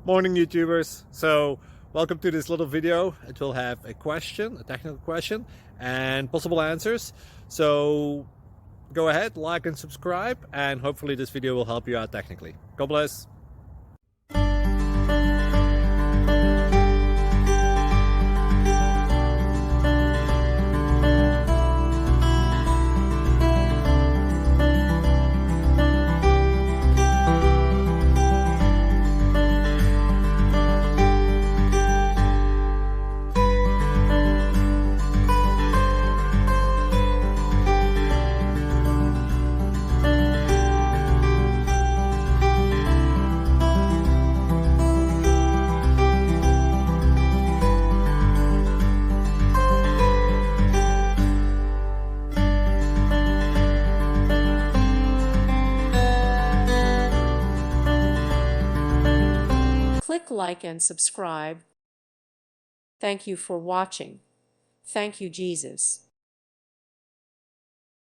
Morning YouTubers. So welcome to this little video. It will have a question, a technical question, and possible answers. So go ahead, like and subscribe, and hopefully this video will help you out technically. God bless. Click like and subscribe. Thank you for watching. Thank you, Jesus.